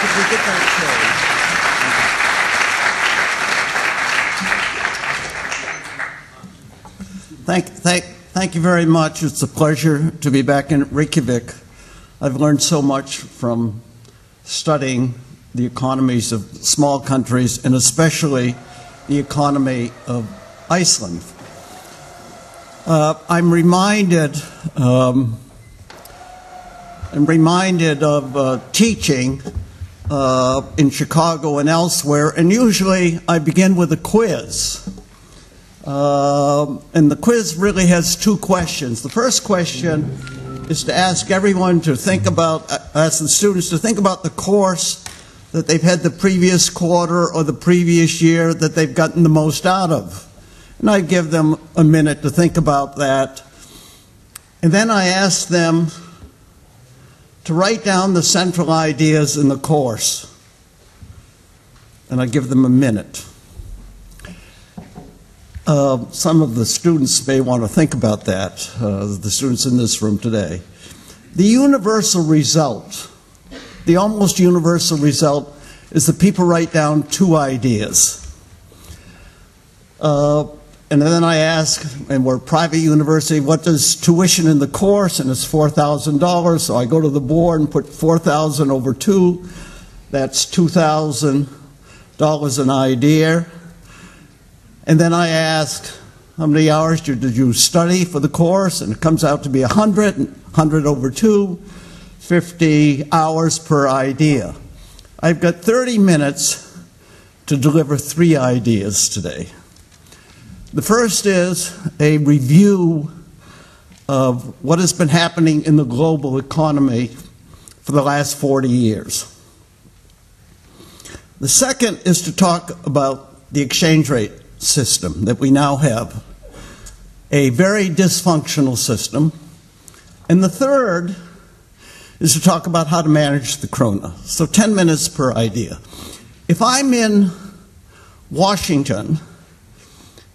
Could we get that chair? Thank you very much. It's a pleasure to be back in Reykjavik. I've learned so much from studying the economies of small countries, and especially the economy of Iceland. I'm reminded of teaching in Chicago and elsewhere, and usually I begin with a quiz. And the quiz really has two questions. The first question is to ask everyone to think about, ask the students to think about the course that they've had the previous quarter or the previous year that they've gotten the most out of. And I give them a minute to think about that. And then I ask them to write down the central ideas in the course. And I give them a minute. Some of the students may want to think about that, the students in this room today. The universal result, the almost universal result, is that people write down two ideas. And then I ask, and we're a private university, what does tuition in the course? And it's $4,000, so I go to the board and put 4,000 over 2. That's $2,000 an idea. And then I ask, how many hours did you study for the course? And it comes out to be 100, 100 over 2, 50 hours per idea. I've got 30 minutes to deliver 3 ideas today. The first is a review of what has been happening in the global economy for the last 40 years. The second is to talk about the exchange rate system that we now have, a very dysfunctional system. And the third is to talk about how to manage the krónuna. So 10 minutes per idea. If I'm in Washington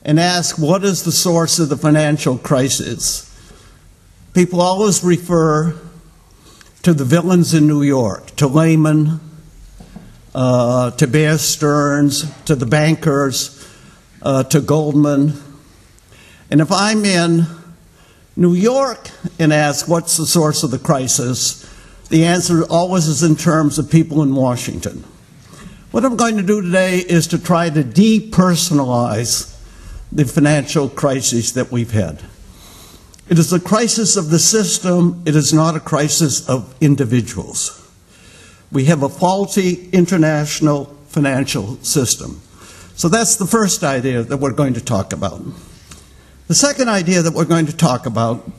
and ask what is the source of the financial crisis, people always refer to the villains in New York, to Lehman, to Bear Stearns, to the bankers, to Goldman. And if I'm in New York and ask what's the source of the crisis, the answer always is in terms of people in Washington. What I'm going to do today is to try to depersonalize the financial crisis that we've had. It is a crisis of the system. It is not a crisis of individuals. We have a faulty international financial system. So that's the first idea that we're going to talk about. The second idea that we're going to talk about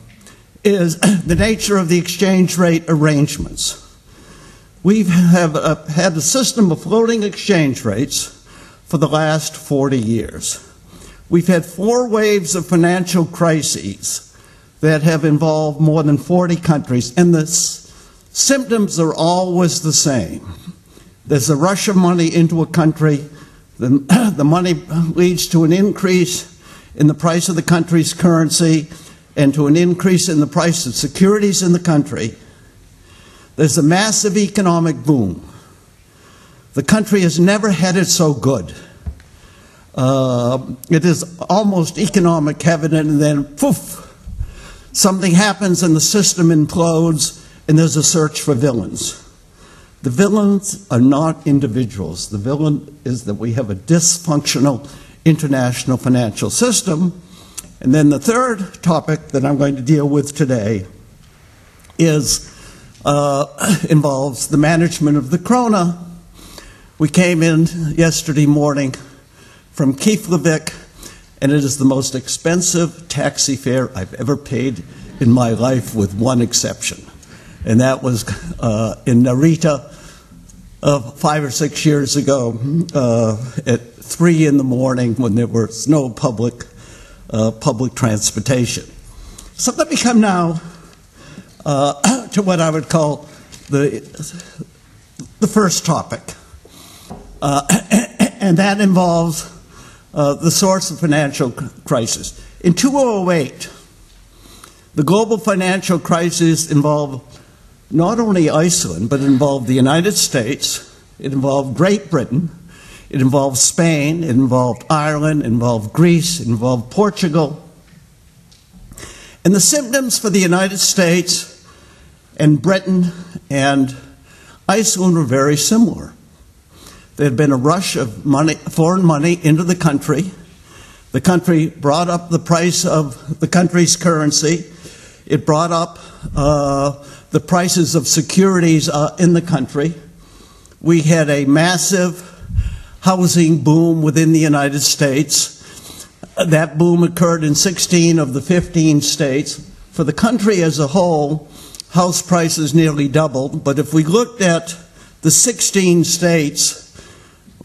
is the nature of the exchange rate arrangements. We have had a system of floating exchange rates for the last 40 years. We've had 4 waves of financial crises that have involved more than 40 countries, and the symptoms are always the same. There's a rush of money into a country. The money leads to an increase in the price of the country's currency and to an increase in the price of securities in the country. There's a massive economic boom. The country has never had it so good. It is almost economic heaven, and then poof, something happens and the system implodes, and there's a search for villains. The villains are not individuals. The villain is that we have a dysfunctional international financial system. And then the third topic that I'm going to deal with today involves the management of the króna. We came in yesterday morning from Keflavik, and it is the most expensive taxi fare I've ever paid in my life, with one exception. And that was in Narita 5 or 6 years ago at 3 in the morning when there was no public transportation. So let me come now to what I would call the first topic. And that involves the source of financial crisis. In 2008, the global financial crisis involved not only Iceland, but involved the United States, it involved Great Britain, it involved Spain, it involved Ireland, it involved Greece, it involved Portugal. And the symptoms for the United States and Britain and Iceland were very similar. There had been a rush of money, foreign money into the country. The country brought up the price of the country's currency. It brought up the prices of securities in the country. We had a massive housing boom within the United States. That boom occurred in 16 of the 15 states. For the country as a whole, house prices nearly doubled. But if we looked at the 16 states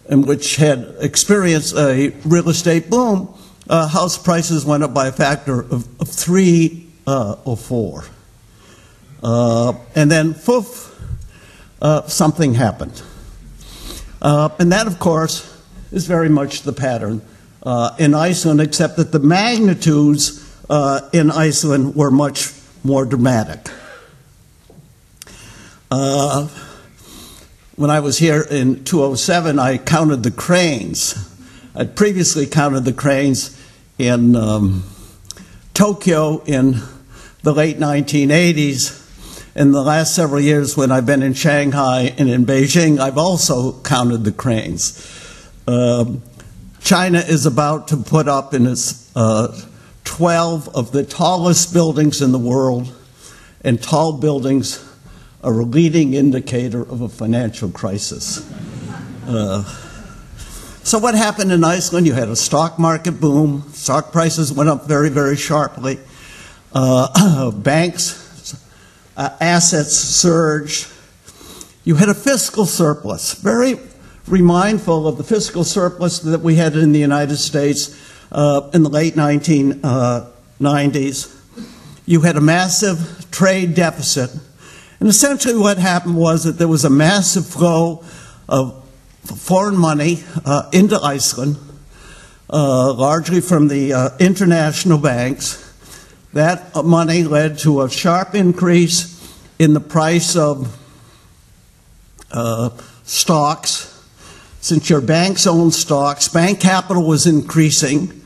in which had experienced a real estate boom, house prices went up by a factor of 3 or 4. And then, poof, something happened. And that, of course, is very much the pattern in Iceland, except that the magnitudes in Iceland were much more dramatic. When I was here in 2007, I counted the cranes. I'd previously counted the cranes in Tokyo in the late 1980s. In the last several years, when I've been in Shanghai and in Beijing, I've also counted the cranes. China is about to put up in its 12 of the tallest buildings in the world, and tall buildings are a leading indicator of a financial crisis. So what happened in Iceland? You had a stock market boom. Stock prices went up very, very sharply. Banks' assets surged. You had a fiscal surplus, very mindful of the fiscal surplus that we had in the United States in the late 1990s. You had a massive trade deficit. And essentially what happened was that there was a massive flow of foreign money into Iceland, largely from the international banks. That money led to a sharp increase in the price of stocks. Since your banks own stocks, bank capital was increasing.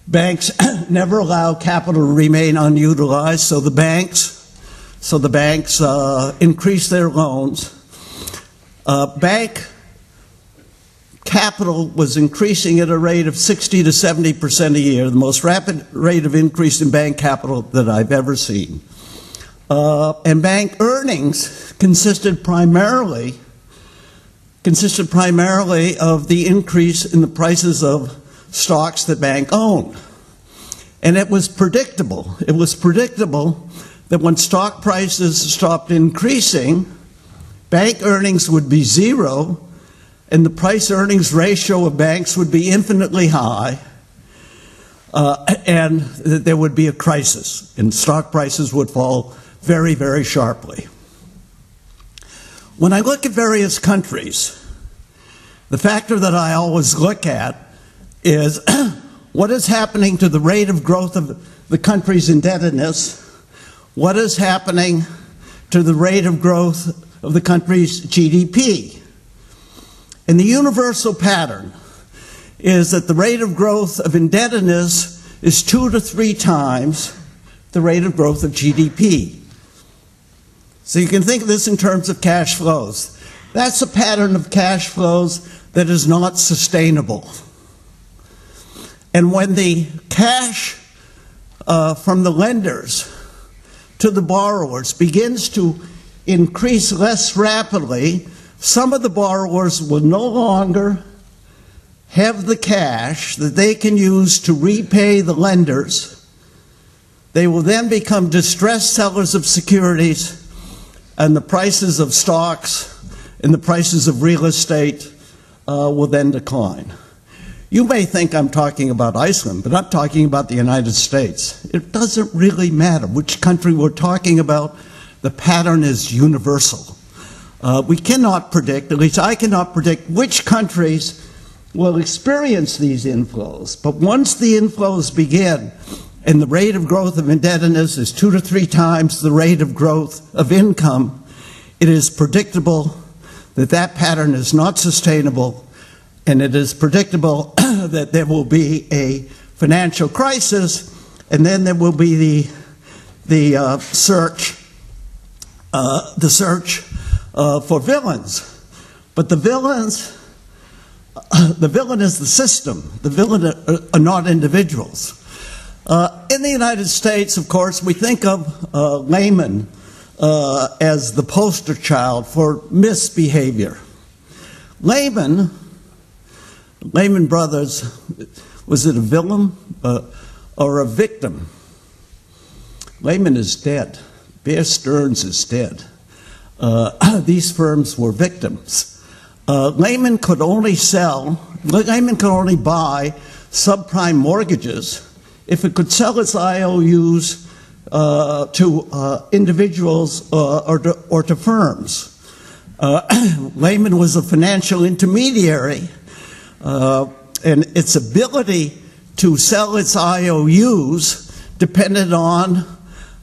Banks never allow capital to remain unutilized, so the banks increased their loans. Bank capital was increasing at a rate of 60 to 70% a year, the most rapid rate of increase in bank capital that I've ever seen. And bank earnings consisted primarily of the increase in the prices of stocks that bank owned. And it was predictable. It was predictable that when stock prices stopped increasing, bank earnings would be zero, and the price-earnings ratio of banks would be infinitely high, and that there would be a crisis, and stock prices would fall very, very sharply. When I look at various countries, the factor that I always look at is what is happening to the rate of growth of the country's indebtedness, what is happening to the rate of growth of the country's GDP. And the universal pattern is that the rate of growth of indebtedness is 2 to 3 times the rate of growth of GDP. So you can think of this in terms of cash flows. That's a pattern of cash flows that is not sustainable. And when the cash from the lenders to the borrowers begins to increase less rapidly, some of the borrowers will no longer have the cash that they can use to repay the lenders. They will then become distressed sellers of securities, and the prices of stocks and the prices of real estate will then decline. You may think I'm talking about Iceland, but I'm talking about the United States. It doesn't really matter which country we're talking about. The pattern is universal. We cannot predict, at least I cannot predict, which countries will experience these inflows. But once the inflows begin, and the rate of growth of indebtedness is 2 to 3 times the rate of growth of income, it is predictable that pattern is not sustainable, and it is predictable that there will be a financial crisis, and then there will be the search for villains. But the villain is the system. The villain are not individuals. In the United States, of course, we think of Lehman as the poster child for misbehavior. Lehman Brothers, was it a villain or a victim? Lehman is dead. Bear Stearns is dead. These firms were victims. Lehman could only buy subprime mortgages if it could sell its IOUs to individuals or to firms. Lehman was a financial intermediary, and its ability to sell its IOUs depended on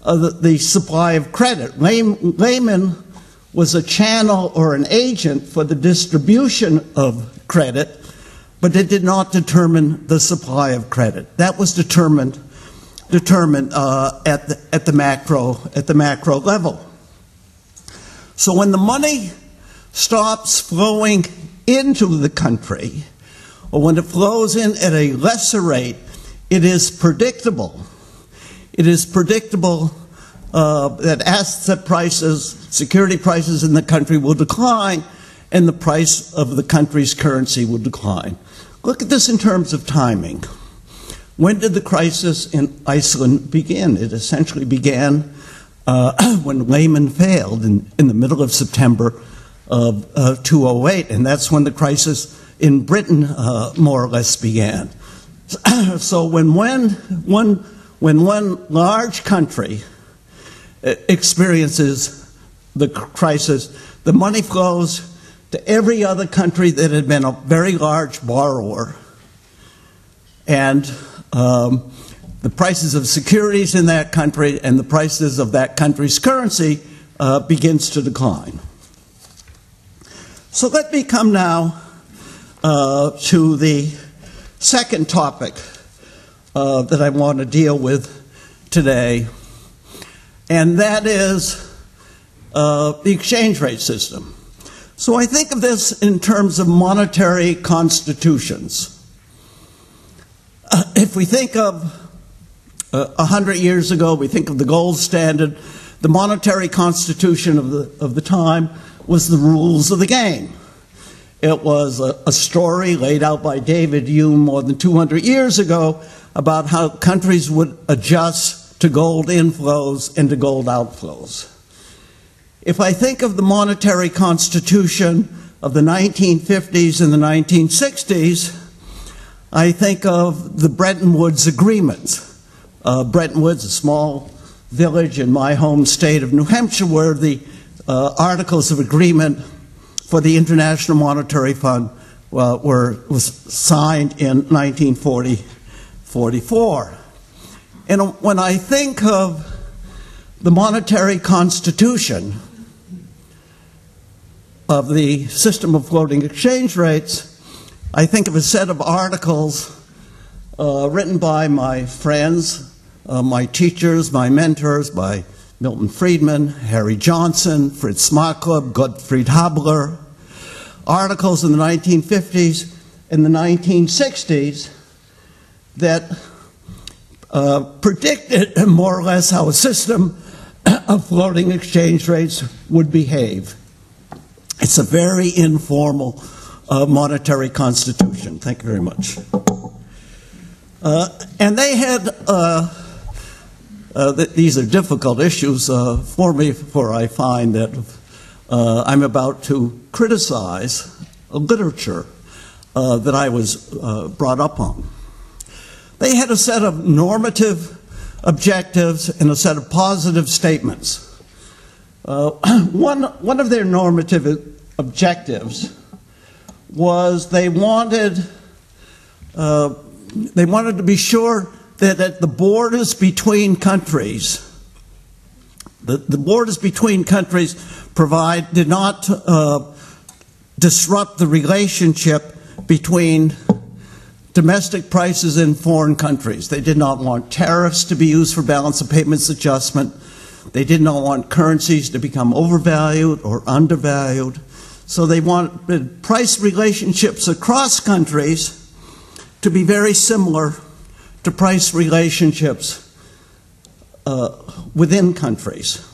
the supply of credit. Lehman was a channel or an agent for the distribution of credit, but it did not determine the supply of credit. That was determined at the macro level. So when the money stops flowing into the country, or when it flows in at a lesser rate, it is predictable. It is predictable that asset prices, security prices in the country will decline, and the price of the country's currency will decline. Look at this in terms of timing. When did the crisis in Iceland begin? It essentially began when Lehman failed in the middle of September of 2008, and that's when the crisis in Britain more or less began. So when one large country experiences the crisis, the money flows to every other country that had been a very large borrower, and the prices of securities in that country and the prices of that country's currency begins to decline. So let me come now to the second topic that I want to deal with today, and that is the exchange rate system. So I think of this in terms of monetary constitutions. If we think of 100 years ago, we think of the gold standard. The monetary constitution of the time was the rules of the game. It was a story laid out by David Hume more than 200 years ago about how countries would adjust to gold inflows and to gold outflows. If I think of the monetary constitution of the 1950s and the 1960s, I think of the Bretton Woods agreements. Bretton Woods, a small village in my home state of New Hampshire, where the Articles of Agreement for the International Monetary Fund was signed in 1944. And when I think of the monetary constitution of the system of floating exchange rates, I think of a set of articles written by my friends, my teachers, my mentors, by Milton Friedman, Harry Johnson, Fritz Smartklub, Gottfried Habler, articles in the 1950s and the 1960s that predicted more or less how a system of floating exchange rates would behave. It's a very informal monetary constitution. Thank you very much. And they had, these are difficult issues for me, for I find that I'm about to criticize a literature that I was brought up on. They had a set of normative objectives and a set of positive statements. One of their normative objectives was they wanted to be sure that at the borders between countries, the borders between countries did not disrupt the relationship between domestic prices in foreign countries. They did not want tariffs to be used for balance of payments adjustment. They did not want currencies to become overvalued or undervalued. So they wanted price relationships across countries to be very similar to price relationships within countries.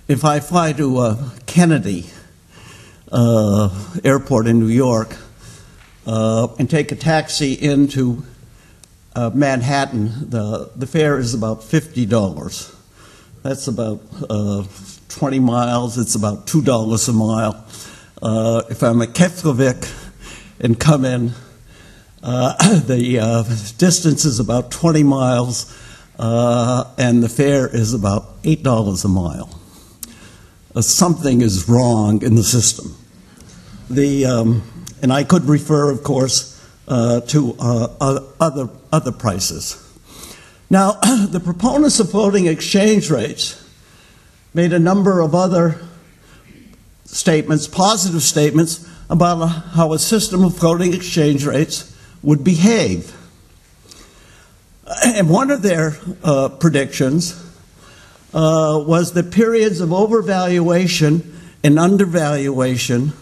If I fly to Kennedy Airport in New York and take a taxi into Manhattan, the fare is about $50. That's about 20 miles. It's about $2 a mile. If I'm at Keflavik and come in, the distance is about 20 miles, and the fare is about $8 a mile. Something is wrong in the system. And I could refer, of course, to other prices. Now, the proponents of floating exchange rates made a number of other statements, positive statements, about how a system of floating exchange rates would behave. And one of their predictions was that periods of overvaluation and undervaluation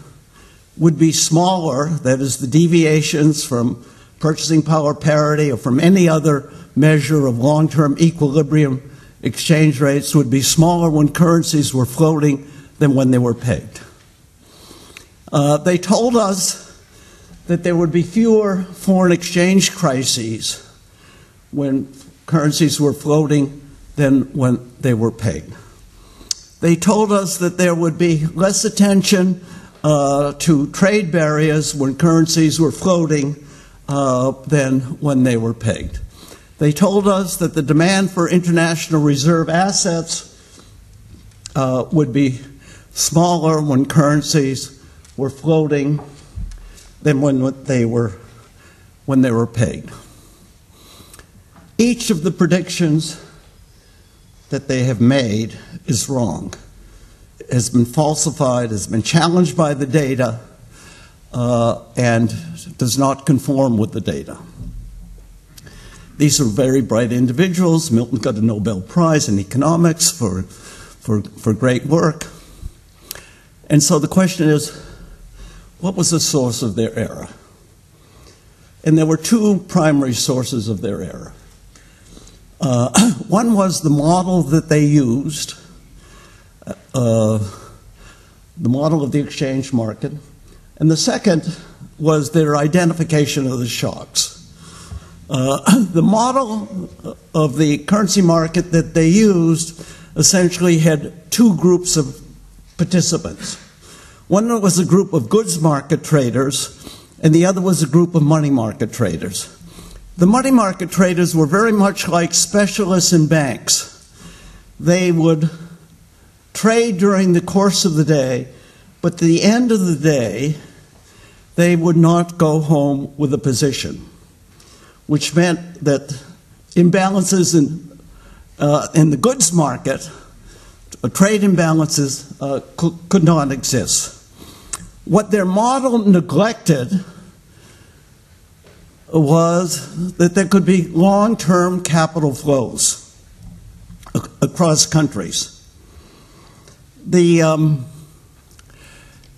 would be smaller, that is, the deviations from purchasing power parity or from any other measure of long-term equilibrium exchange rates would be smaller when currencies were floating than when they were pegged. They told us that there would be fewer foreign exchange crises when currencies were floating than when they were pegged. They told us that there would be less attention to trade barriers when currencies were floating than when they were pegged. They told us that the demand for international reserve assets would be smaller when currencies were floating than when they were pegged. Each of the predictions that they have made is wrong, has been falsified, has been challenged by the data, and does not conform with the data. These are very bright individuals. Milton got a Nobel Prize in economics for great work. And so the question is, what was the source of their error? And there were two primary sources of their error. One was the model that they used, the model of the exchange market, and the second was their identification of the shocks. The model of the currency market that they used essentially had two groups of participants. One was a group of goods market traders, and the other was a group of money market traders. The money market traders were very much like specialists in banks. They would trade during the course of the day, but at the end of the day, they would not go home with a position, which meant that imbalances in the goods market, trade imbalances, could not exist. What their model neglected was that there could be long-term capital flows across countries.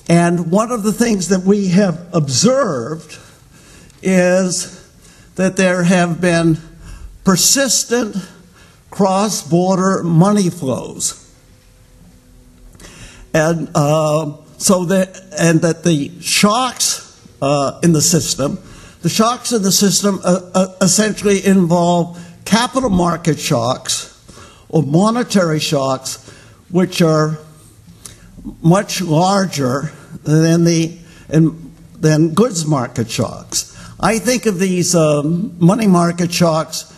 And one of the things that we have observed is that there have been persistent cross-border money flows. And that the shocks in the system, essentially involve capital market shocks or monetary shocks, which are much larger than goods market shocks. I think of these money market shocks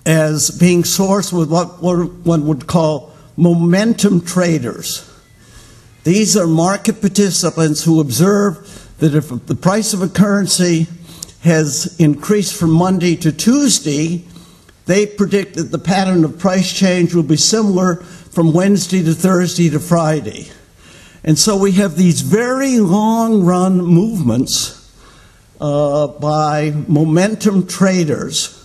as being sourced with what one would call momentum traders. These are market participants who observe that if the price of a currency has increased from Monday to Tuesday, they predict that the pattern of price change will be similar from Wednesday to Thursday to Friday. And so we have these very long-run movements by momentum traders,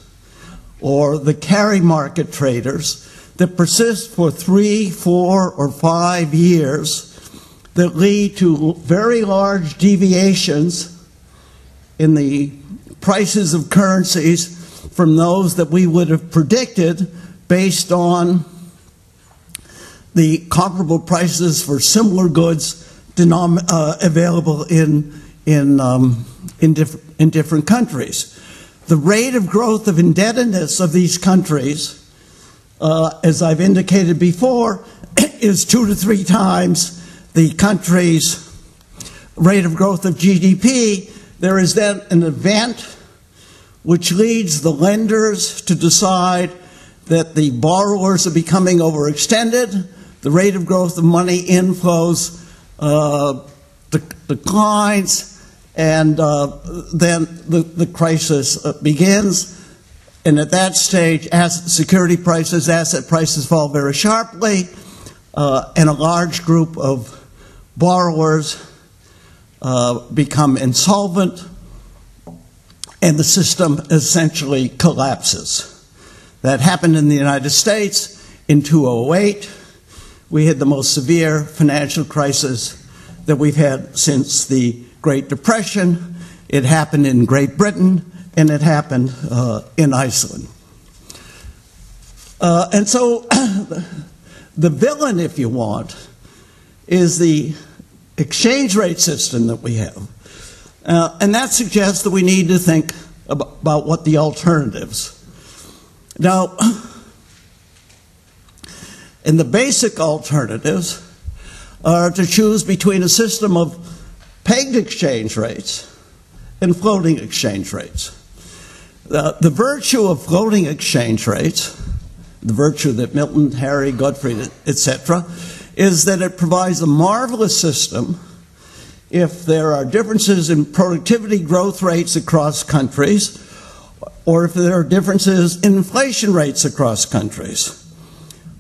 or the carry market traders, that persist for 3, 4, or 5 years, that lead to very large deviations in the prices of currencies from those that we would have predicted based on the comparable prices for similar goods available in different countries. The rate of growth of indebtedness of these countries, as I've indicated before, is 2 to 3 times the country's rate of growth of GDP. There is then an event which leads the lenders to decide that the borrowers are becoming overextended, the rate of growth of money inflows declines, and then the crisis begins. And at that stage, security prices, asset prices fall very sharply, and a large group of borrowers become insolvent, and the system essentially collapses. That happened in the United States in 2008. We had the most severe financial crisis that we've had since the Great Depression. It happened in Great Britain, and it happened in Iceland. And so the villain, if you want, is the exchange rate system that we have. And that suggests that we need to think about what the alternatives. Now, and the basic alternatives are to choose between a system of pegged exchange rates and floating exchange rates. The virtue of floating exchange rates, the virtue that Milton, Harry, Gottfried, etc., is that it provides a marvelous system if there are differences in productivity growth rates across countries, or if there are differences in inflation rates across countries.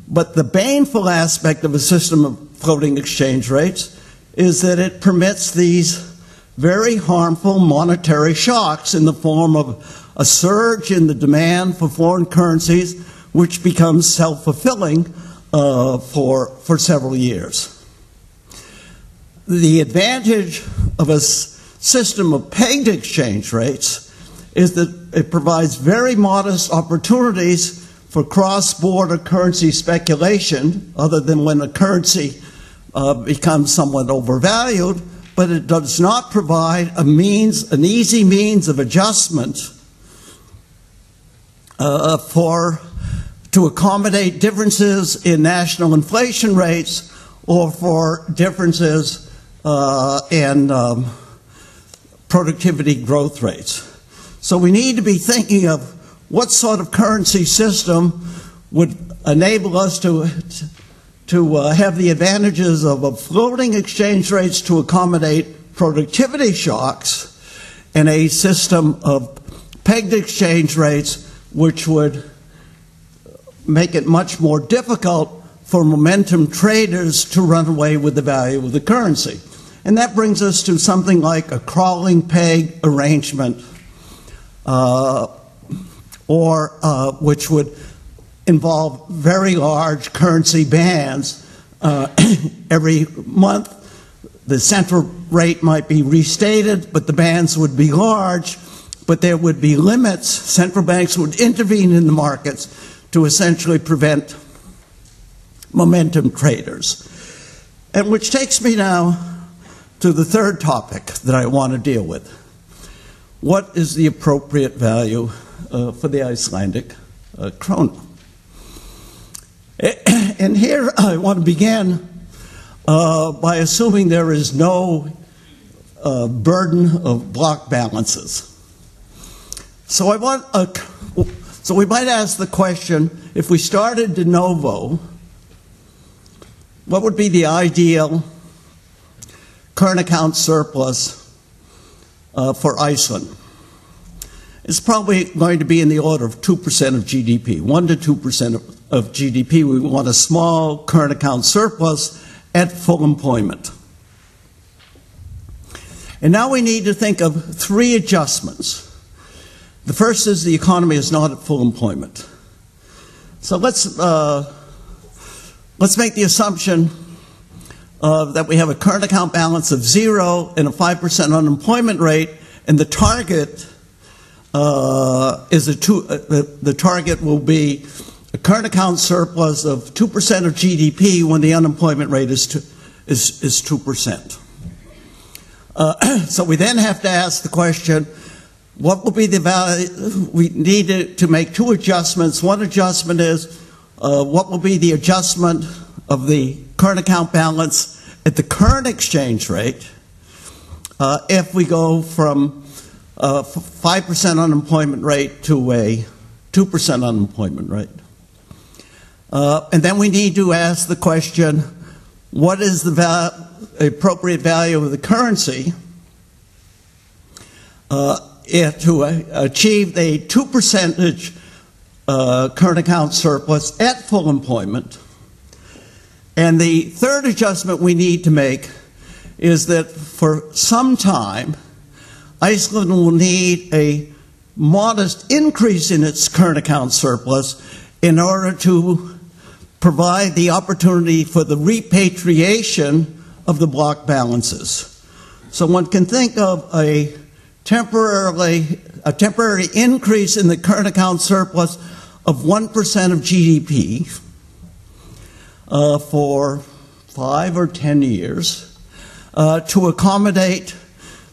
But the baneful aspect of a system of floating exchange rates is that it permits these very harmful monetary shocks in the form of a surge in the demand for foreign currencies, which becomes self-fulfilling for several years. The advantage of a system of pegged exchange rates is that it provides very modest opportunities for cross-border currency speculation, other than when a currency becomes somewhat overvalued, but it does not provide an easy means of adjustment to accommodate differences in national inflation rates, or for differences in productivity growth rates. So we need to be thinking of what sort of currency system would enable us to have the advantages of floating exchange rates to accommodate productivity shocks, and a system of pegged exchange rates which would make it much more difficult for momentum traders to run away with the value of the currency. And that brings us to something like a crawling peg arrangement, which would involve very large currency bands. Every month, the central rate might be restated, but the bands would be large, but there would be limits. Central banks would intervene in the markets to essentially prevent momentum traders. And which takes me now to the third topic that I want to deal with. What is the appropriate value for the Icelandic króna? And here I want to begin by assuming there is no burden of block balances. So we might ask the question, if we started de novo, what would be the ideal current account surplus for Iceland? It's probably going to be in the order of 2% of GDP, 1 to 2% of GDP. We want a small current account surplus at full employment. And now we need to think of three adjustments. The first is the economy is not at full employment. So let's make the assumption that we have a current account balance of 0 and a 5% unemployment rate, and the target the target will be a current account surplus of 2% of GDP when the unemployment rate is 2%. So we then have to ask the question, what will be the value? We need to make two adjustments. One adjustment is what will be the adjustment of the current account balance at the current exchange rate if we go from 5% unemployment rate to a 2% unemployment rate. And then we need to ask the question, what is the appropriate value of the currency to achieve a 2% current account surplus at full employment. And the third adjustment we need to make is that for some time, Iceland will need a modest increase in its current account surplus in order to provide the opportunity for the repatriation of the block balances. So one can think of a temporary increase in the current account surplus of 1% of GDP for 5 or 10 years to accommodate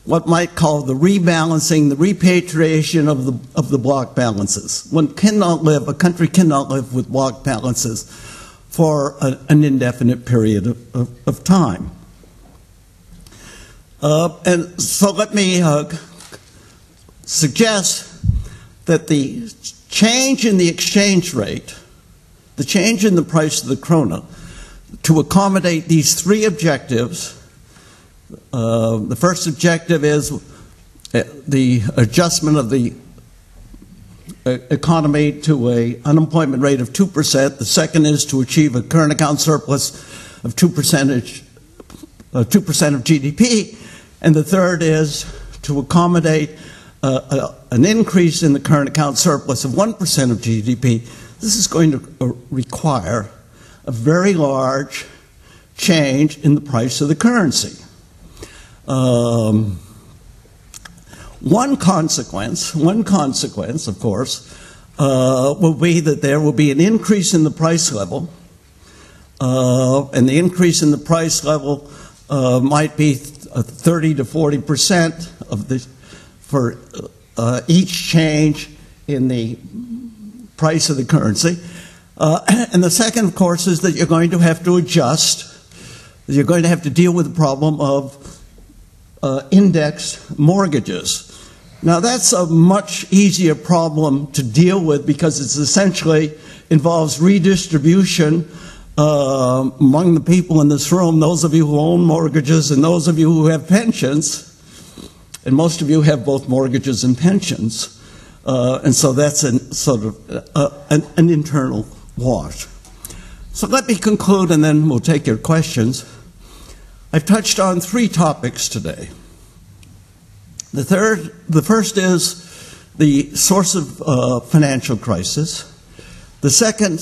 what might call the rebalancing, the repatriation of the block balances. A country cannot live with block balances for an indefinite period of time. And so let me suggest that the change in the exchange rate, the change in the price of the krona, to accommodate these three objectives. The first objective is the adjustment of the economy to an unemployment rate of 2%. The second is to achieve a current account surplus of 2% of GDP. And the third is to accommodate an increase in the current account surplus of 1% of GDP. This is going to require a very large change in the price of the currency. One consequence, of course, will be that there will be an increase in the price level, and the increase in the price level might be 30 to 40% for each change in the price of the currency. And the second, of course, is that you're going to have to adjust. You're going to have to deal with the problem of indexed mortgages. Now, that's a much easier problem to deal with because it essentially involves redistribution among the people in this room, those of you who own mortgages and those of you who have pensions, and most of you have both mortgages and pensions, and so that's sort of an internal wash. So let me conclude and then we'll take your questions. I've touched on three topics today. The first is the source of financial crisis. The second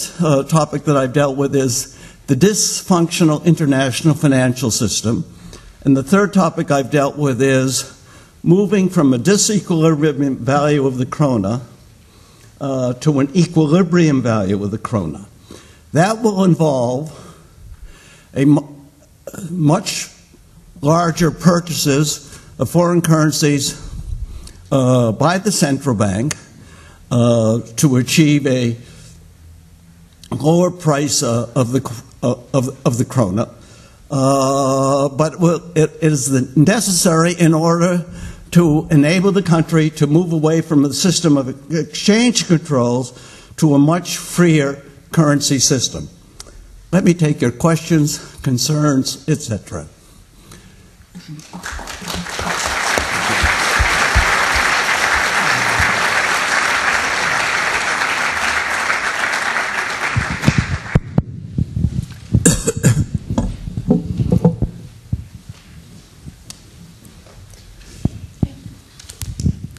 topic that I've dealt with is the dysfunctional international financial system. And the third topic I've dealt with is moving from a disequilibrium value of the krona to an equilibrium value of the krona. That will involve a much larger purchases of foreign currencies by the central bank to achieve a lower price of the krona, but it is necessary in order to enable the country to move away from the system of exchange controls to a much freer currency system. Let me take your questions, concerns, etc.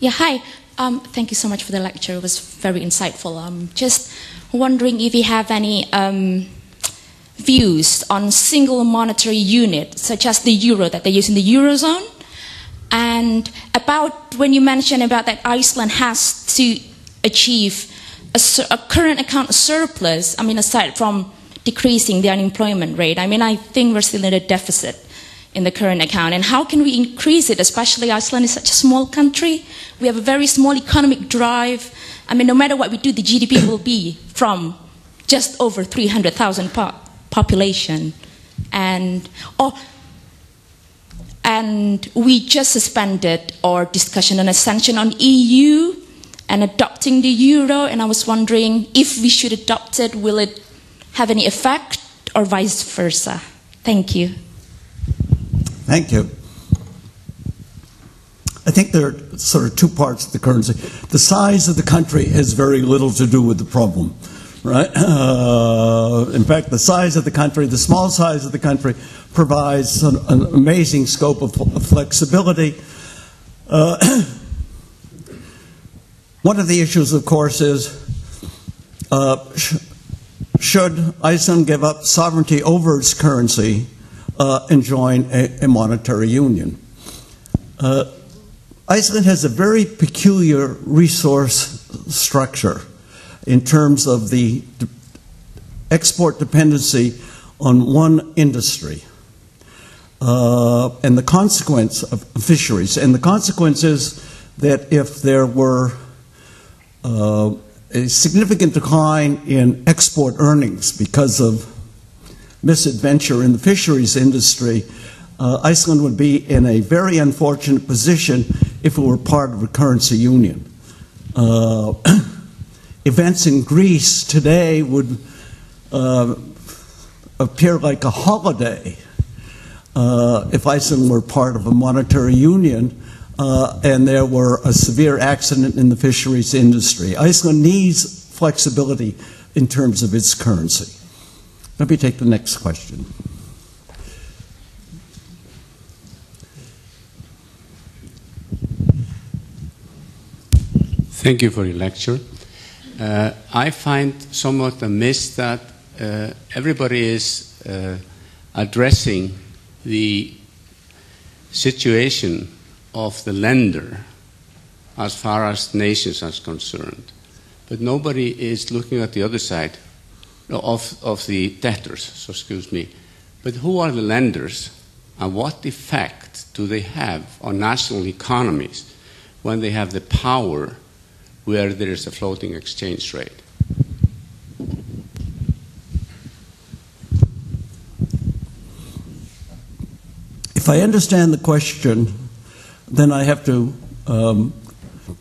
Yeah, hi. Thank you so much for the lecture. It was very insightful. I'm just wondering if you have any views on single monetary unit, such as the euro that they use in the Eurozone, and about when you mentioned about that Iceland has to achieve a current account surplus, I mean, aside from decreasing the unemployment rate, I mean, I think we're still in a deficit in the current account. And how can we increase it, especially Iceland is such a small country. We have a very small economic drive. I mean, no matter what we do, the GDP will be from just over 300,000 population. And we just suspended our discussion and ascension on EU and adopting the euro, and I was wondering if we should adopt it, will it have any effect or vice versa? Thank you. Thank you. I think there are sort of two parts of the currency. The size of the country has very little to do with the problem, right? In fact, the size of the country, the small size of the country, provides an amazing scope of flexibility. One of the issues, of course, is should Iceland give up sovereignty over its currency and join a monetary union? Iceland has a very peculiar resource structure in terms of the export dependency on one industry and the consequence of fisheries. And the consequence is that if there were a significant decline in export earnings because of misadventure in the fisheries industry, Iceland would be in a very unfortunate position if it were part of a currency union. Events in Greece today would appear like a holiday if Iceland were part of a monetary union and there were a severe accident in the fisheries industry. Iceland needs flexibility in terms of its currency. Let me take the next question. Thank you for your lecture. I find somewhat amiss that everybody is addressing the situation of the lender as far as nations are concerned, but nobody is looking at the other side of the debtors, so excuse me. But who are the lenders and what effect do they have on national economies when they have the power where there is a floating exchange rate? If I understand the question, then I have to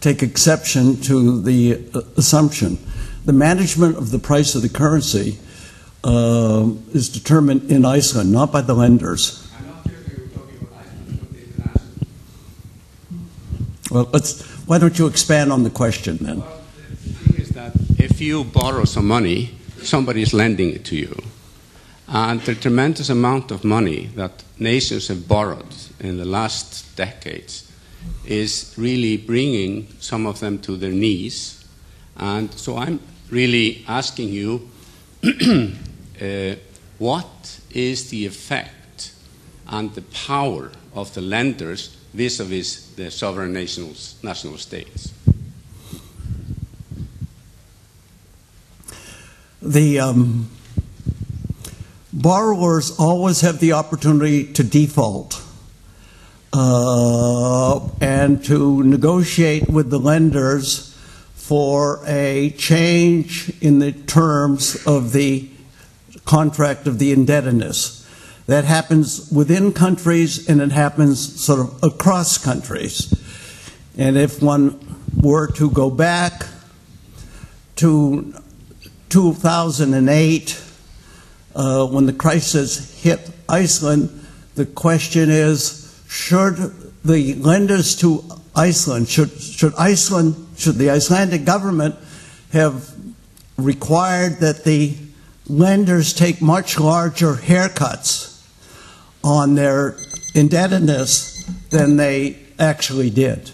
take exception to the assumption. The management of the price of the currency is determined in Iceland, not by the lenders. I'm not sure if you're talking about Iceland, but international. Well, why don't you expand on the question then? Well, the thing is that if you borrow some money, somebody is lending it to you. And the tremendous amount of money that nations have borrowed in the last decades is really bringing some of them to their knees. And so I'm really asking you, what is the effect and the power of the lenders vis-a-vis the sovereign national states? The borrowers always have the opportunity to default and to negotiate with the lenders for a change in the terms of the contract of the indebtedness. That happens within countries and it happens sort of across countries. And if one were to go back to 2008, when the crisis hit Iceland, the question is, should the lenders to Iceland, should the Icelandic government have required that the lenders take much larger haircuts on their indebtedness than they actually did?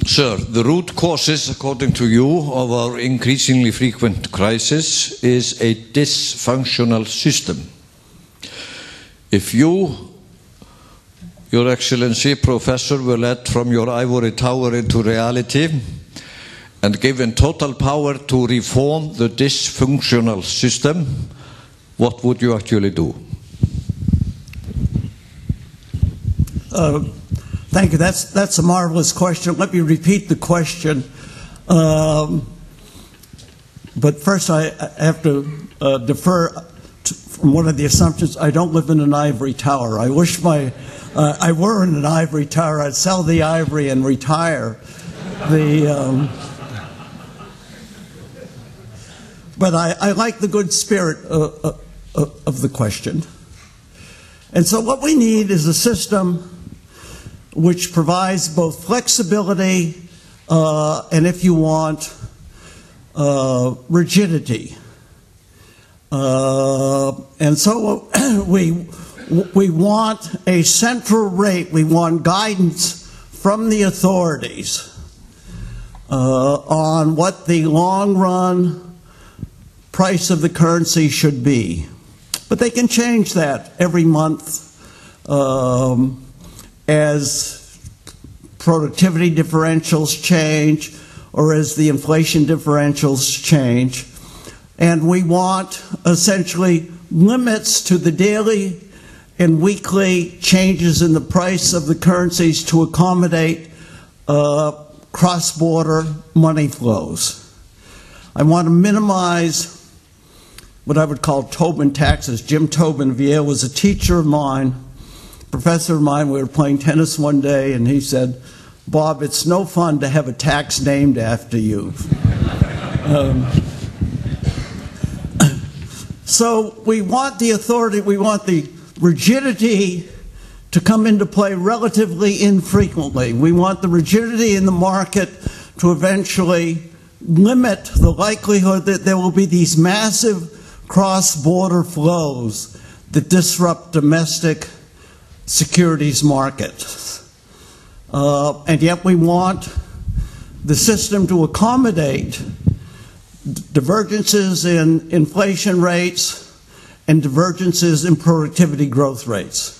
Sir, the root causes, according to you, of our increasingly frequent crisis is a dysfunctional system. If you, Your Excellency, Professor, were led from your ivory tower into reality and given total power to reform the dysfunctional system, what would you actually do? Thank you. That's a marvelous question. Let me repeat the question. But first I have to defer from one of the assumptions. I don't live in an ivory tower. I wish I were in an ivory tower. I'd sell the ivory and retire. But I like the good spirit of the question. And so what we need is a system which provides both flexibility and, if you want, rigidity. And so we want a central rate. We want guidance from the authorities on what the long-run price of the currency should be. But they can change that every month as productivity differentials change or as the inflation differentials change. And we want essentially limits to the daily and weekly changes in the price of the currencies to accommodate cross-border money flows. I want to minimize what I would call Tobin taxes. Jim Tobin of Yale was a teacher of mine, professor of mine. We were playing tennis one day, and he said, "Bob, it's no fun to have a tax named after you." So we want the authority, we want the rigidity to come into play relatively infrequently. We want the rigidity in the market to eventually limit the likelihood that there will be these massive cross-border flows that disrupt domestic securities markets. And yet we want the system to accommodate divergences in inflation rates and divergences in productivity growth rates.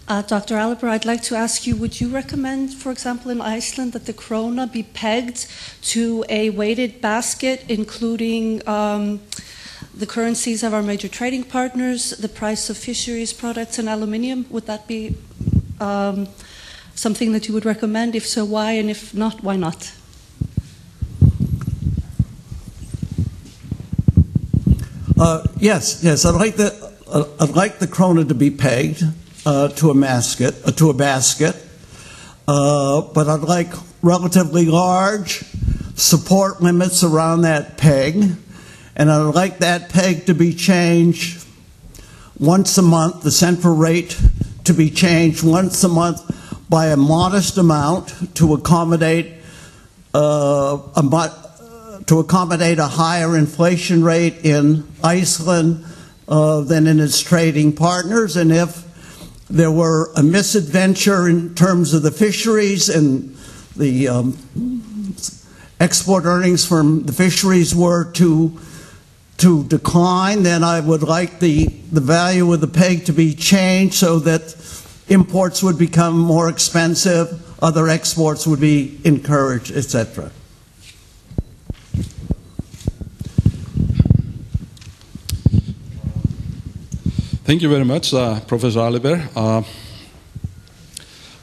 Dr. Aliber, I'd like to ask you, would you recommend, for example, in Iceland, that the króna be pegged to a weighted basket, including the currencies of our major trading partners, the price of fisheries products and aluminium? Would that be something that you would recommend? If so, why? And if not, why not? Yes. I'd like the króna to be pegged to a basket, but I'd like relatively large support limits around that peg, and I'd like that peg to be changed once a month, the central rate to be changed once a month by a modest amount to accommodate a higher inflation rate in Iceland than in its trading partners. And if there were a misadventure in terms of the fisheries and the export earnings from the fisheries were to decline, then I would like the value of the peg to be changed so that imports would become more expensive, other exports would be encouraged, etc. Thank you very much, Professor Aliber.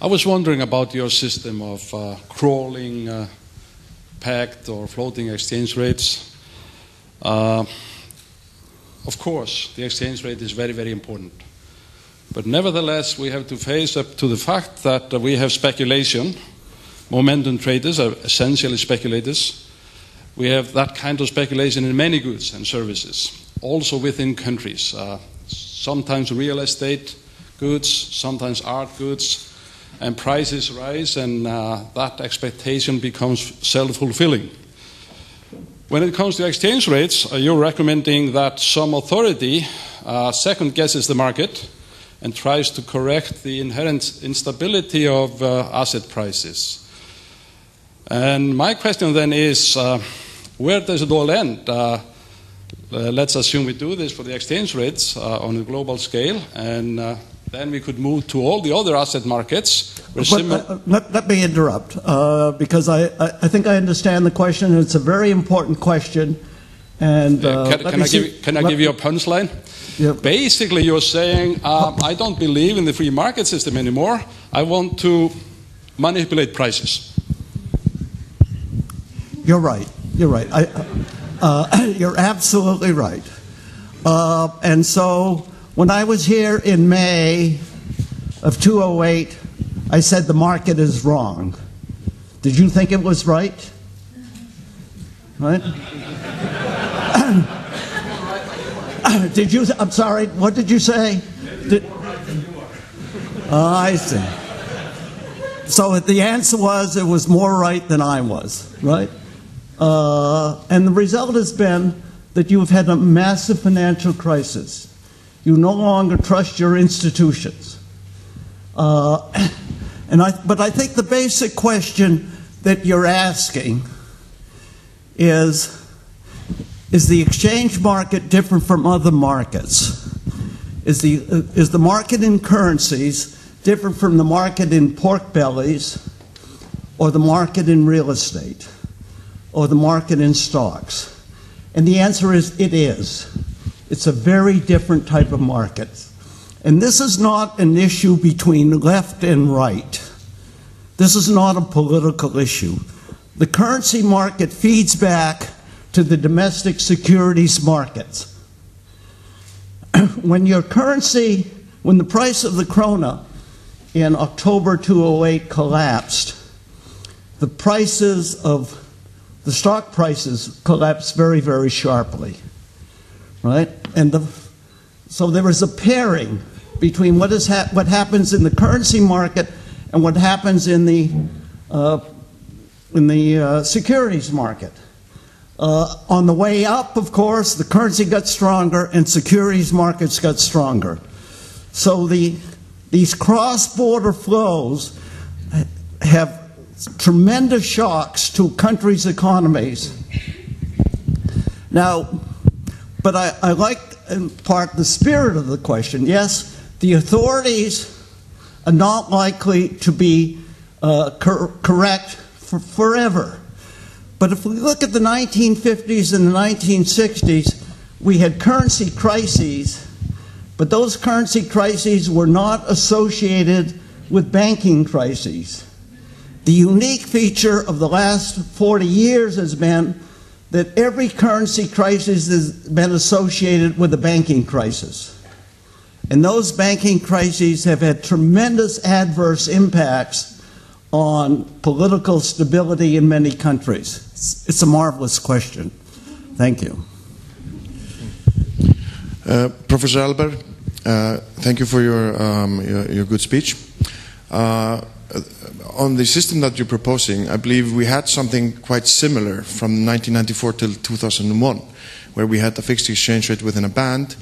I was wondering about your system of crawling, pegged or floating exchange rates. Of course, the exchange rate is very, very important. But nevertheless, we have to face up to the fact that we have speculation. Momentum traders are essentially speculators. We have that kind of speculation in many goods and services, also within countries. Sometimes real estate goods, sometimes art goods, and prices rise, and that expectation becomes self-fulfilling. When it comes to exchange rates, you're recommending that some authority second guesses the market and tries to correct the inherent instability of asset prices. And my question then is, where does it all end? Let's assume we do this for the exchange rates on a global scale, and then we could move to all the other asset markets. Let me interrupt, because I think I understand the question, and it's a very important question. And can I give you a punchline? Yeah. Basically, you're saying, I don't believe in the free market system anymore. I want to manipulate prices. You're right. You're right. You're absolutely right. And so when I was here in May of 2008, I said the market is wrong. Did you think it was right? Right? Did you? I'm sorry. What did you say? I see. So the answer was it was more right than I was, right? And the result has been that you have had a massive financial crisis. You no longer trust your institutions. But I think the basic question that you're asking is the exchange market different from other markets? Is the market in currencies different from the market in pork bellies, or the market in real estate, or the market in stocks? And the answer is it is. It's a very different type of market. And this is not an issue between left and right. This is not a political issue. The currency market feeds back to the domestic securities markets. When your currency, when the price of the krona in October 2008 collapsed, the prices of the stock prices collapsed very, very sharply, right? And so there is a pairing between what happens in the currency market and what happens in the securities market. On the way up, of course, the currency got stronger and securities markets got stronger. So these cross-border flows have tremendous shocks to countries' economies. Now, but I like in part the spirit of the question. Yes, the authorities are not likely to be correct forever. But if we look at the 1950s and the 1960s, we had currency crises, but those currency crises were not associated with banking crises. The unique feature of the last 40 years has been that every currency crisis has been associated with a banking crisis. And those banking crises have had tremendous adverse impacts on political stability in many countries. It's a marvelous question. Thank you. Professor Aliber, thank you for your good speech. On the system that you're proposing, I believe we had something quite similar from 1994 till 2001, where we had a fixed exchange rate within a band,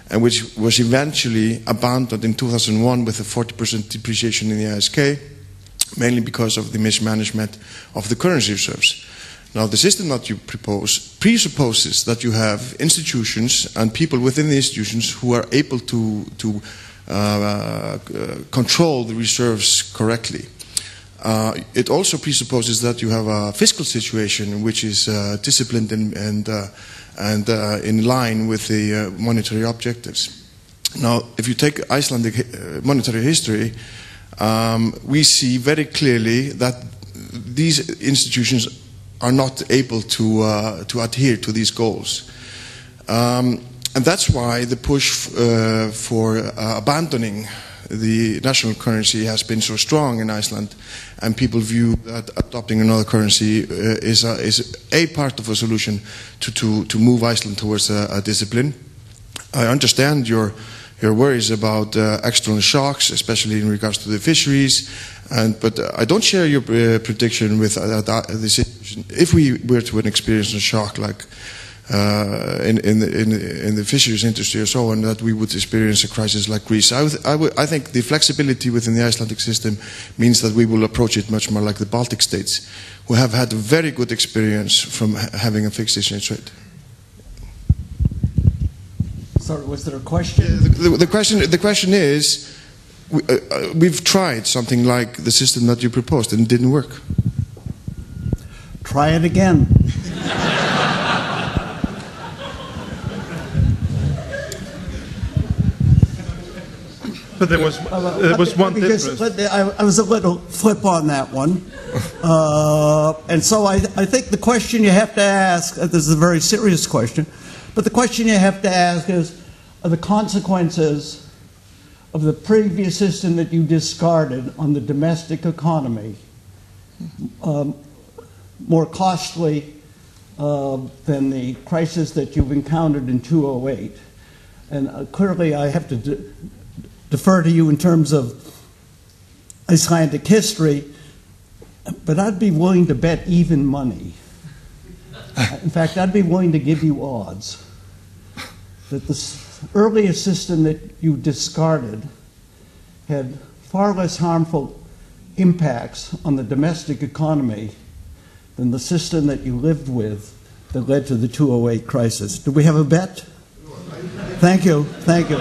and which was eventually abandoned in 2001 with a 40% depreciation in the ISK, mainly because of the mismanagement of the currency reserves. Now, the system that you propose presupposes that you have institutions and people within the institutions who are able to control the reserves correctly. It also presupposes that you have a fiscal situation which is disciplined and in line with the monetary objectives. Now, if you take Icelandic monetary history, we see very clearly that these institutions are not able to adhere to these goals. And that's why the push for abandoning the national currency has been so strong in Iceland, and people view that adopting another currency is a part of a solution to move Iceland towards a discipline. I understand your worries about external shocks, especially in regards to the fisheries, but I don't share your prediction with the situation. If we were to experience a shock like in the fisheries industry or so on, that we would experience a crisis like Greece. I think the flexibility within the Icelandic system means that we will approach it much more like the Baltic states, who have had a very good experience from having a fixed exchange rate. Sorry, was there a question? The question is, we've tried something like the system that you proposed and it didn't work. Try it again. But there was one difference. I was a little flip on that one. And so I think the question you have to ask, this is a very serious question, but the question you have to ask is, are the consequences of the previous system that you discarded on the domestic economy more costly than the crisis that you've encountered in 2008? And clearly I have to defer to you in terms of Icelandic history, but I'd be willing to bet even money. In fact, I'd be willing to give you odds that the earliest system that you discarded had far less harmful impacts on the domestic economy than the system that you lived with that led to the 2008 crisis. Do we have a bet? Thank you. Thank you.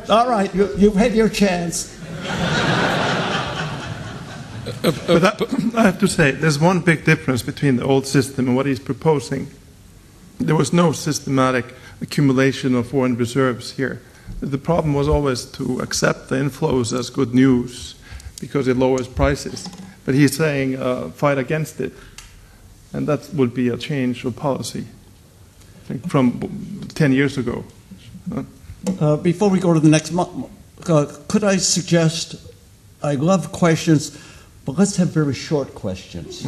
All right, you've had your chance. But I have to say, there's one big difference between the old system and what he's proposing. There was no systematic accumulation of foreign reserves here. The problem was always to accept the inflows as good news because it lowers prices. But he's saying fight against it. And that would be a change of policy, I think, from 10 years ago. Before we go to the next, could I suggest, I love questions, but let's have very short questions.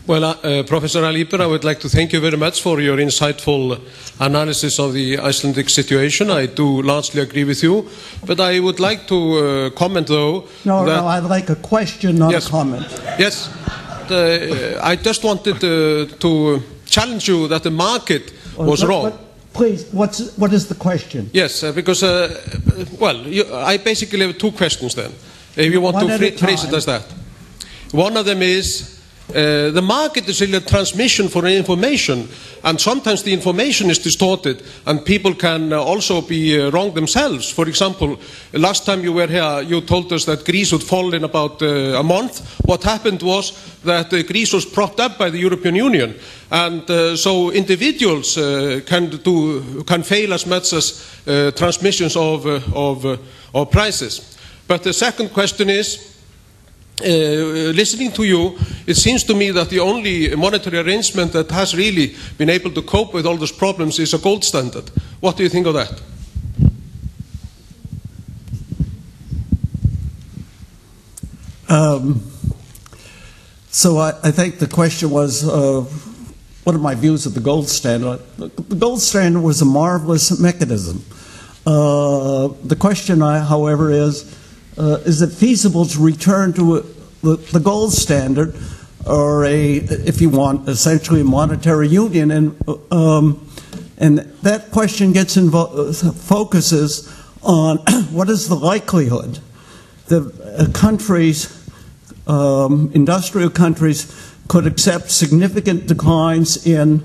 Well, Professor Aliber, I would like to thank you very much for your insightful analysis of the Icelandic situation. I do largely agree with you, but I would like to comment, though. No, I'd like a question, not a comment. Yes, I just wanted to challenge you that the market was wrong. Please, what is the question? Yes, because, I basically have two questions then, if you want to phrase it as that. One of them is, the market is really a transmission for information, and sometimes the information is distorted, and people can also be wrong themselves. For example, last time you were here, you told us that Greece would fall in about a month. What happened was that Greece was propped up by the European Union, and so individuals can fail as much as transmissions of prices. But the second question is, listening to you, it seems to me that the only monetary arrangement that has really been able to cope with all those problems is a gold standard. What do you think of that? So I think the question was, what are my views of the gold standard? The gold standard was a marvelous mechanism. The question, however, is it feasible to return to the gold standard, or if you want, essentially a monetary union? And that question focuses on what is the likelihood that countries, industrial countries, could accept significant declines in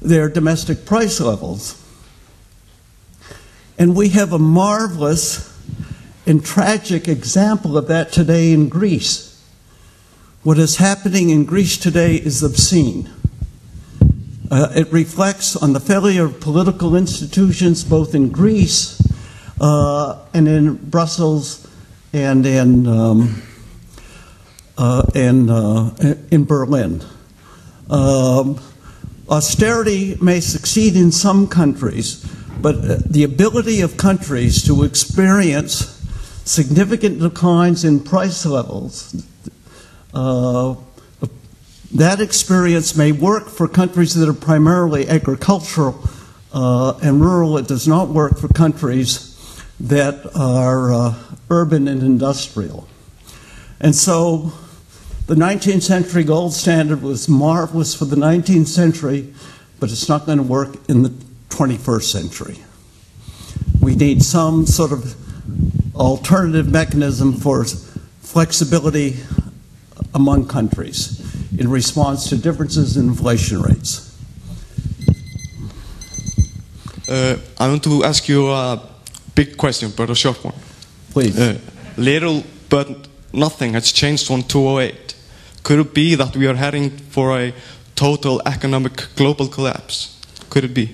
their domestic price levels. And we have a marvelous and tragic example of that today in Greece. What is happening in Greece today is obscene. It reflects on the failure of political institutions both in Greece and in Brussels and in Berlin. Austerity may succeed in some countries, but the ability of countries to experience significant declines in price levels, that experience may work for countries that are primarily agricultural and rural. It does not work for countries that are urban and industrial. And so The 19th century gold standard was marvelous for the 19th century, but it's not going to work in the 21st century. We need some sort of alternative mechanism for flexibility among countries in response to differences in inflation rates. I want to ask you a big question, but a short one. Please. Little but nothing has changed on 2008. Could it be that we are heading for a total economic global collapse? Could it be?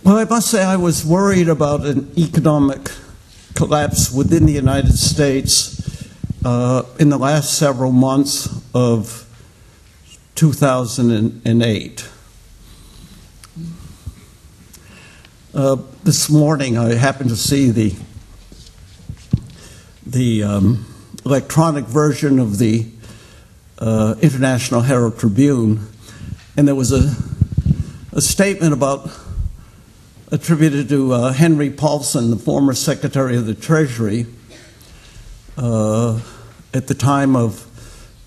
Well, I must say I was worried about an economic collapse within the United States in the last several months of 2008. This morning I happened to see the electronic version of the International Herald Tribune, and there was a statement attributed to Henry Paulson, the former Secretary of the Treasury, at the time of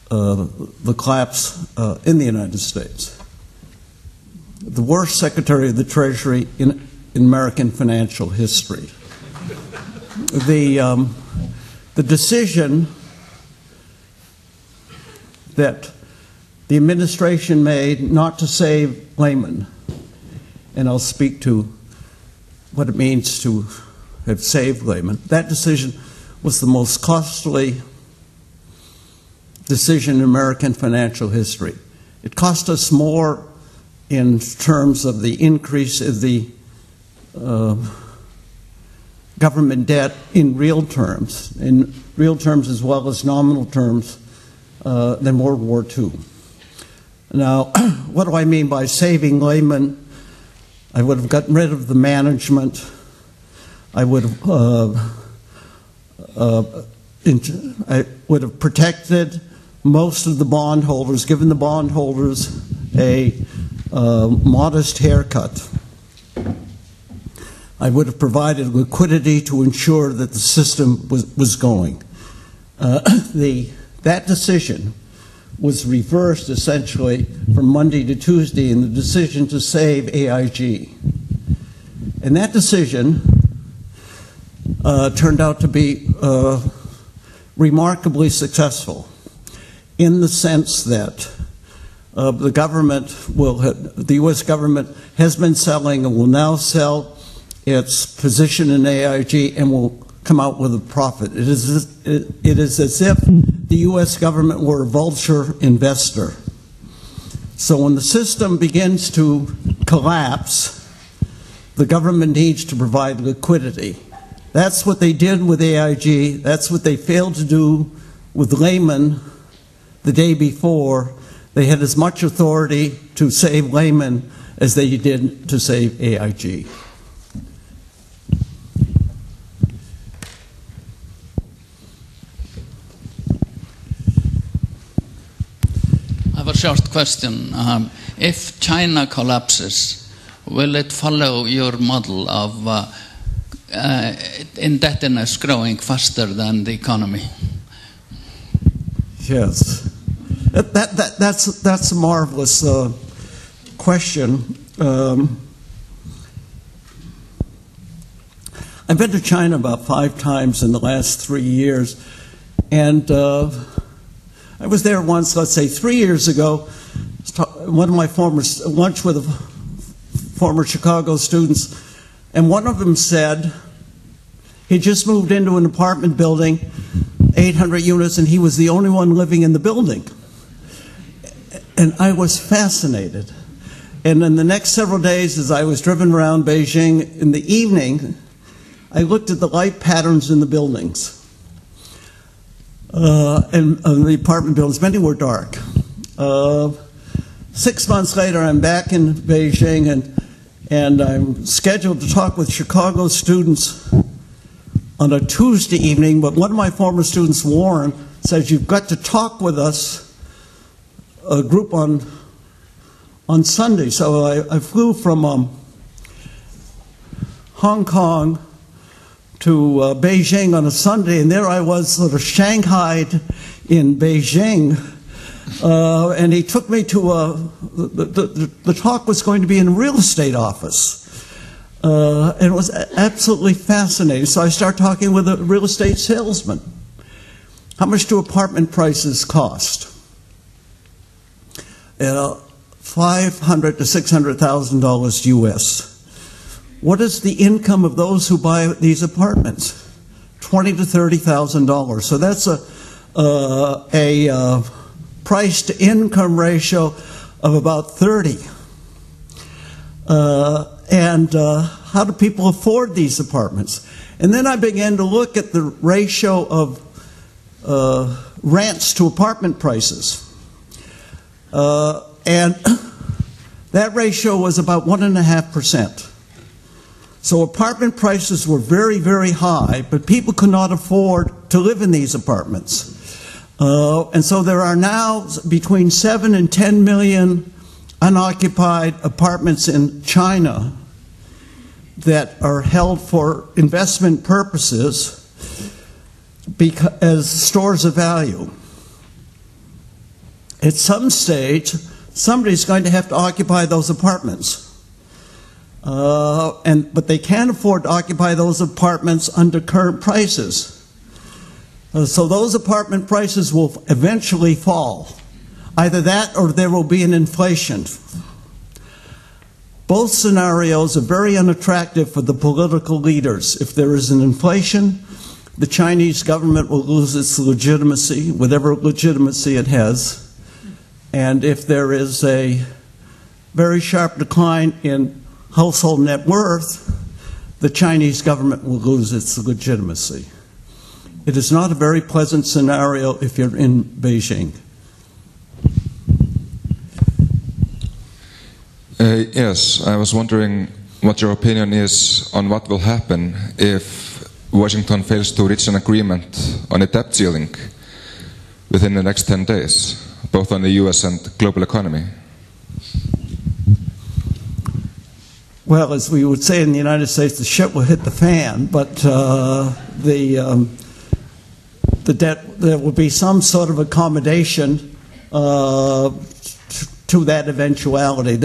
the collapse in the United States. The worst Secretary of the Treasury in American financial history. The decision that the administration made not to save laymen, and I'll speak to what it means to have saved laymen, that decision was the most costly decision in American financial history. It cost us more in terms of the increase of the government debt in real terms as well as nominal terms, than World War II. Now, what do I mean by saving laymen? I would have gotten rid of the management. I would have protected most of the bondholders, given the bondholders a modest haircut. I would have provided liquidity to ensure that the system was going. That decision was reversed essentially from Monday to Tuesday in the decision to save AIG. And that decision turned out to be remarkably successful in the sense that the government the U.S. government has been selling and will now sell its position in AIG and will come out with a profit. It is as if the U.S. government were a vulture investor. So when the system begins to collapse, the government needs to provide liquidity. That's what they did with AIG. That's what they failed to do with Lehman the day before. They had as much authority to save Lehman as they did to save AIG. I have a short question. If China collapses, will it follow your model of indebtedness growing faster than the economy? Yes. That's a marvelous question. I've been to China about 5 times in the last 3 years, and I was there once, let's say 3 years ago. One of my lunch with former Chicago students, and one of them said he just moved into an apartment building, 800 units, and he was the only one living in the building. And I was fascinated. And in the next several days, as I was driven around Beijing in the evening, I looked at the light patterns in the buildings. And the apartment buildings, many were dark. 6 months later, I'm back in Beijing, and I'm scheduled to talk with Chicago students on a Tuesday evening, but one of my former students, Warren, says, you've got to talk with us, a group on Sunday. So I flew from Hong Kong to Beijing on a Sunday, and there I was sort of shanghaied in Beijing, and he took me to the talk was going to be in a real estate office, and it was absolutely fascinating. So I started talking with a real estate salesman. How much do apartment prices cost? $500,000 to $600,000 US. What is the income of those who buy these apartments? $20,000 to $30,000. So that's a price to income ratio of about 30. And how do people afford these apartments? And then I began to look at the ratio of rents to apartment prices. And that ratio was about 1.5%. So apartment prices were very, very high, but people could not afford to live in these apartments. And so there are now between 7 and 10 million unoccupied apartments in China that are held for investment purposes as stores of value. At some stage, somebody's going to have to occupy those apartments. But they can't afford to occupy those apartments under current prices. So those apartment prices will eventually fall. Either that or there will be an inflation. Both scenarios are very unattractive for the political leaders. If there is an inflation, the Chinese government will lose its legitimacy, whatever legitimacy it has. And if there is a very sharp decline in household net worth, the Chinese government will lose its legitimacy. It is not a very pleasant scenario if you're in Beijing. Yes, I was wondering what your opinion is on what will happen if Washington fails to reach an agreement on a debt ceiling within the next 10 days, both on the US and global economy. Well, as we would say in the United States, the shit will hit the fan, but the debt, there will be some sort of accommodation to that eventuality.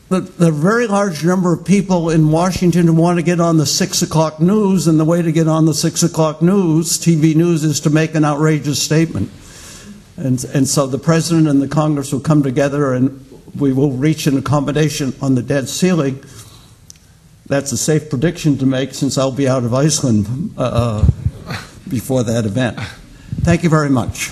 The very large number of people in Washington who want to get on the 6 o'clock news, and the way to get on the 6 o'clock news, TV news, is to make an outrageous statement. And so the President and the Congress will come together and we will reach an accommodation on the debt ceiling. That's a safe prediction to make since I'll be out of Iceland before that event. Thank you very much.